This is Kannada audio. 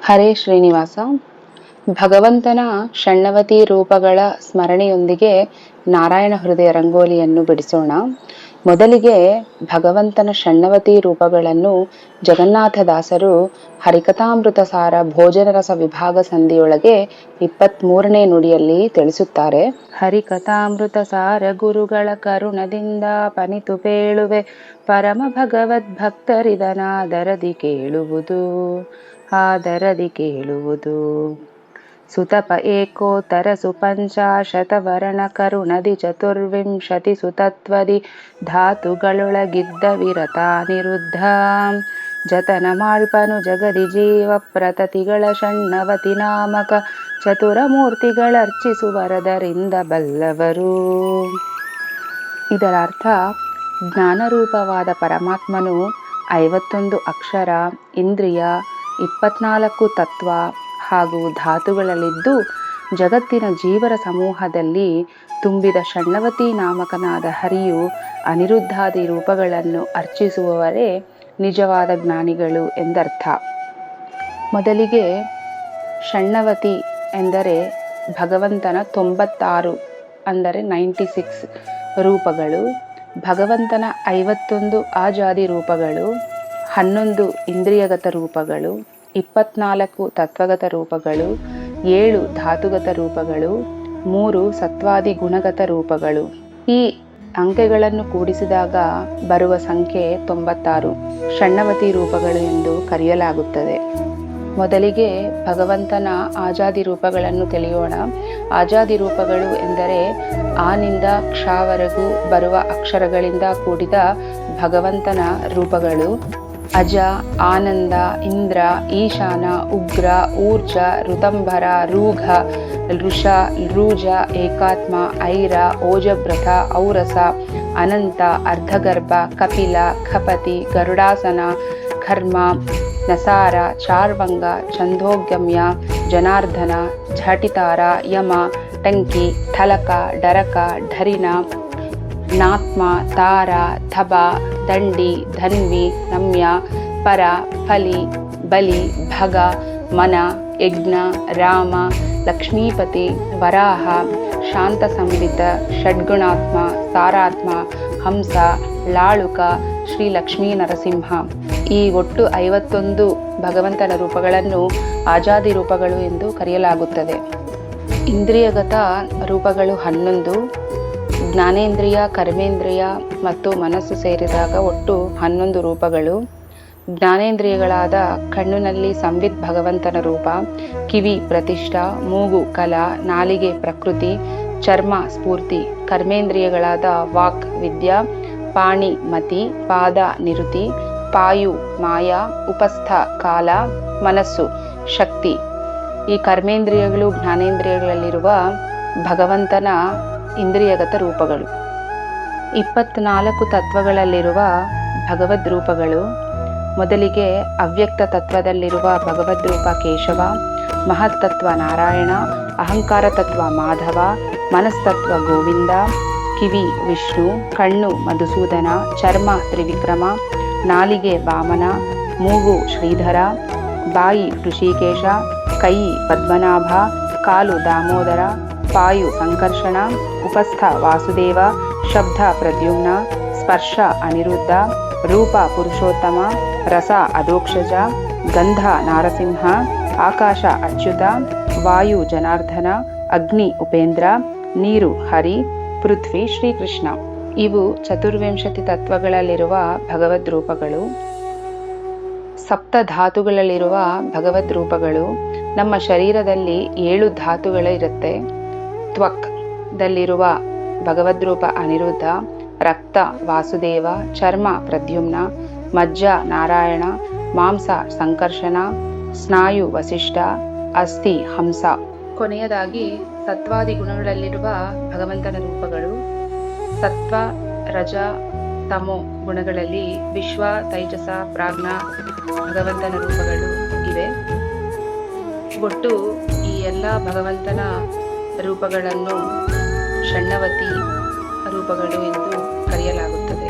ಹರೇ ಶ್ರೀನಿವಾಸ. ಭಗವಂತನ ಷಣ್ಣವತಿ ರೂಪಗಳ ಸ್ಮರಣೆಯೊಂದಿಗೆ ನಾರಾಯಣ ಹೃದಯ ರಂಗೋಲಿಯನ್ನು ಬಿಡಿಸೋಣ. ಮೊದಲಿಗೆ ಭಗವಂತನ ಷಣ್ಣವತಿ ರೂಪಗಳನ್ನು ಜಗನ್ನಾಥದಾಸರು ಹರಿಕಥಾಮೃತ ಸಾರ ಭೋಜನ ರಸ ವಿಭಾಗ ಸಂಧಿಯೊಳಗೆ 23ನೇ ನುಡಿಯಲ್ಲಿ ತಿಳಿಸುತ್ತಾರೆ. ಹರಿಕಥಾಮೃತ ಸಾರ ಗುರುಗಳ ಕರುಣದಿಂದ ಪನಿತು ಪೇಳುವೆ, ಪರಮ ಭಗವದ್ ಭಕ್ತರಿದನಾದರದಿ ಕೇಳುವುದು, ಆದರದಿ ಕೇಳುವುದು. ಸುತಪ ಏಕೋತ್ತರ ಸುಪಂಚಾಶತ ವರಣ ಕರುಣದಿ ಚತುರ್ವಿಂಶತಿ ಸುತತ್ವದಿ ಧಾತುಗಳೊಳಗಿದ್ದ ವಿರತಾನಿರುದ್ಧ ಜತನ ಮಾಳ್ಪನು ಜಗದಿ ಜೀವ ಪ್ರತತಿಗಳ ಷಣ್ಣವತಿ ನಾಮಕ ಚತುರಮೂರ್ತಿಗಳರ್ಚಿಸುವರದರಿಂದ ಬಲ್ಲವರು. ಇದರ ಅರ್ಥ, ಜ್ಞಾನರೂಪವಾದ ಪರಮಾತ್ಮನು 51 ಅಕ್ಷರ, ಇಂದ್ರಿಯ, 24 ತತ್ವ ಹಾಗೂ ಧಾತುಗಳಲ್ಲಿದ್ದು ಜಗತ್ತಿನ ಜೀವರ ಸಮೂಹದಲ್ಲಿ ತುಂಬಿದ ಷಣ್ಣವತಿ ನಾಮಕನಾದ ಹರಿಯು ಅನಿರುದ್ಧಾದಿ ರೂಪಗಳನ್ನು ಅರ್ಚಿಸುವವರೇ ನಿಜವಾದ ಜ್ಞಾನಿಗಳು ಎಂದರ್ಥ. ಮೊದಲಿಗೆ ಷಣ್ಣವತಿ ಎಂದರೆ ಭಗವಂತನ 96 ಅಂದರೆ 96 ರೂಪಗಳು, ಭಗವಂತನ 51 ಆಜಾದಿ ರೂಪಗಳು, 11 ಇಂದ್ರಿಯಗತ ರೂಪಗಳು, 24 ತತ್ವಗತ ರೂಪಗಳು, 7 ಧಾತುಗತ ರೂಪಗಳು, 3 ಸತ್ವಾದಿ ಗುಣಗತ ರೂಪಗಳು. ಈ ಅಂಕೆಗಳನ್ನು ಕೂಡಿಸಿದಾಗ ಬರುವ ಸಂಖ್ಯೆ 96 ಷಣ್ಣವತಿ ರೂಪಗಳು ಎಂದು ಕರೆಯಲಾಗುತ್ತದೆ. ಮೊದಲಿಗೆ ಭಗವಂತನ ಆಜಾದಿ ರೂಪಗಳನ್ನು ತಿಳಿಯೋಣ. ಆಜಾದಿ ರೂಪಗಳು ಎಂದರೆ ಆನಿಂದ ಕ್ಷವರೆಗೂ ಬರುವ ಅಕ್ಷರಗಳಿಂದ ಕೂಡಿದ ಭಗವಂತನ ರೂಪಗಳು. ಅಜ, ಆನಂದ, ಇಂದ್ರ, ಈಶಾನ, ಉಗ್ರ, ಊರ್ಜ, ಋತಂಭರ, ರೂಘ, ಋಷ, ಋಜ, ಏಕಾತ್ಮ, ಐರ, ಓಜಭೃತ, ಔರಸ, ಅನಂತ, ಅರ್ಧಗರ್ಭ, ಕಪಿಲ, ಖಪತಿ, ಗರುಡಾಸನ, ಕರ್ಮ, ನಸಾರ, ಚಾರ್ವಂಗ, ಛಂದೋಗಮ್ಯ, ಜನಾರ್ದನ, ಝಟಿತಾರ, ಯಮ, ಟಂಕಿ, ಠಲಕ, ಡರಕ, ಢರಿನ, ನಾತ್ಮ, ತಾರ, ಥಬ, ದಂಡಿ, ಧನ್ವಿ, ನಮ್ಯ, ಪರ, ಫಲಿ, ಬಲಿ, ಭಗ, ಮನ, ಯಜ್ಞ, ರಾಮ, ಲಕ್ಷ್ಮೀಪತಿ, ವರಾಹ, ಶಾಂತ ಸಂವಿತ, ಷಡ್ಗುಣಾತ್ಮ, ಸಾರಾತ್ಮ, ಹಂಸ, ಲಾಳುಕ, ಶ್ರೀ ಲಕ್ಷ್ಮೀ ನರಸಿಂಹ. ಈ ಒಟ್ಟು 51 ಭಗವಂತನ ರೂಪಗಳನ್ನು ಆಜಾದಿ ರೂಪಗಳು ಎಂದು ಕರೆಯಲಾಗುತ್ತದೆ. ಇಂದ್ರಿಯಗತ ರೂಪಗಳು 11, ಜ್ಞಾನೇಂದ್ರಿಯ, ಕರ್ಮೇಂದ್ರಿಯ ಮತ್ತು ಮನಸ್ಸು ಸೇರಿದಾಗ ಒಟ್ಟು 11 ರೂಪಗಳು. ಜ್ಞಾನೇಂದ್ರಿಯಗಳಾದ ಕಣ್ಣಿನಲ್ಲಿ ಸಂವಿತ್ ಭಗವಂತನ ರೂಪ, ಕಿವಿ ಪ್ರತಿಷ್ಠಾ, ಮೂಗು ಕಲ, ನಾಲಿಗೆ ಪ್ರಕೃತಿ, ಚರ್ಮ ಸ್ಫೂರ್ತಿ. ಕರ್ಮೇಂದ್ರಿಯಗಳಾದ ವಾಕ್ ವಿದ್ಯಾ, ಪಾಣಿ ಮತಿ, ಪಾದ ನಿರುತಿ, ಪಾಯು ಮಾಯಾ, ಉಪಸ್ಥ ಕಾಲ, ಮನಸ್ಸು ಶಕ್ತಿ. ಈ ಕರ್ಮೇಂದ್ರಿಯಗಳು ಜ್ಞಾನೇಂದ್ರಿಯಗಳಲ್ಲಿರುವ ಭಗವಂತನ ಇಂದ್ರಿಯಗತ ರೂಪಗಳು. 24 ತತ್ವಗಳಲ್ಲಿರುವ ಭಗವದ್ ರೂಪಗಳು. ಮೊದಲಿಗೆ ಅವ್ಯಕ್ತ ತತ್ವದಲ್ಲಿರುವ ಭಗವದ್ ರೂಪ ಕೇಶವ, ಮಹತ್ತತ್ವ ನಾರಾಯಣ, ಅಹಂಕಾರ ತತ್ವ ಮಾಧವ, ಮನಸ್ತತ್ವ ಗೋವಿಂದ, ಕಿವಿ ವಿಷ್ಣು, ಕಣ್ಣು ಮಧುಸೂದನ, ಚರ್ಮ ತ್ರಿವಿಕ್ರಮ, ನಾಲಿಗೆ ವಾಮನ, ಮೂಗು ಶ್ರೀಧರ, ಬಾಯಿ ಋಷಿಕೇಶ, ಕೈ ಪದ್ಮನಾಭ, ಕಾಲು ದಾಮೋದರ, ಪಾಯು ಸಂಕರ್ಷಣ, ಉಪಸ್ಥ ವಾಸುದೇವ, ಶಬ್ದ ಪ್ರದ್ಯುಮ್ನ, ಸ್ಪರ್ಶ ಅನಿರುದ್ಧ, ರೂಪ ಪುರುಷೋತ್ತಮ, ರಸ ಅಧೋಕ್ಷಜ, ಗಂಧ ನಾರಸಿಂಹ, ಆಕಾಶ ಅಚ್ಯುತ, ವಾಯು ಜನಾರ್ದನ, ಅಗ್ನಿ ಉಪೇಂದ್ರ, ನೀರು ಹರಿ, ಪೃಥ್ವಿ ಶ್ರೀಕೃಷ್ಣ. ಇವು ಚತುರ್ವಿಂಶತಿ ತತ್ವಗಳಲ್ಲಿರುವ ಭಗವದ್ ರೂಪಗಳು. ಸಪ್ತ ಧಾತುಗಳಲ್ಲಿರುವ ಭಗವದ್ ರೂಪಗಳು. ನಮ್ಮ ಶರೀರದಲ್ಲಿ 7 ಧಾತುಗಳಿರುತ್ತೆ. ತ್ವಕ್ ದಲ್ಲಿರುವ ಭಗವದ್ ರೂಪ ಅನಿರುದ್ಧ, ರಕ್ತ ವಾಸುದೇವ, ಚರ್ಮ ಪ್ರದ್ಯುಮ್ನ, ಮಜ್ಜ ನಾರಾಯಣ, ಮಾಂಸ ಸಂಕರ್ಷಣ, ಸ್ನಾಯು ವಸಿಷ್ಠ, ಅಸ್ಥಿ ಹಂಸ. ಕೊನೆಯದಾಗಿ ಸತ್ವಾದಿ ಗುಣಗಳಲ್ಲಿರುವ ಭಗವಂತನ ರೂಪಗಳು. ಸತ್ವ, ರಜ, ತಮೋ ಗುಣಗಳಲ್ಲಿ ವಿಶ್ವ, ತೈಜಸ, ಪ್ರಾಜ್ಞ ಭಗವಂತನ ರೂಪಗಳು ಇವೆ. ಒಟ್ಟು ಈ ಎಲ್ಲ ಭಗವಂತನ ರೂಪಗಳನ್ನು ಷಣ್ಣವತಿ ರೂಪಗಳು ಎಂದು ಕರೆಯಲಾಗುತ್ತದೆ.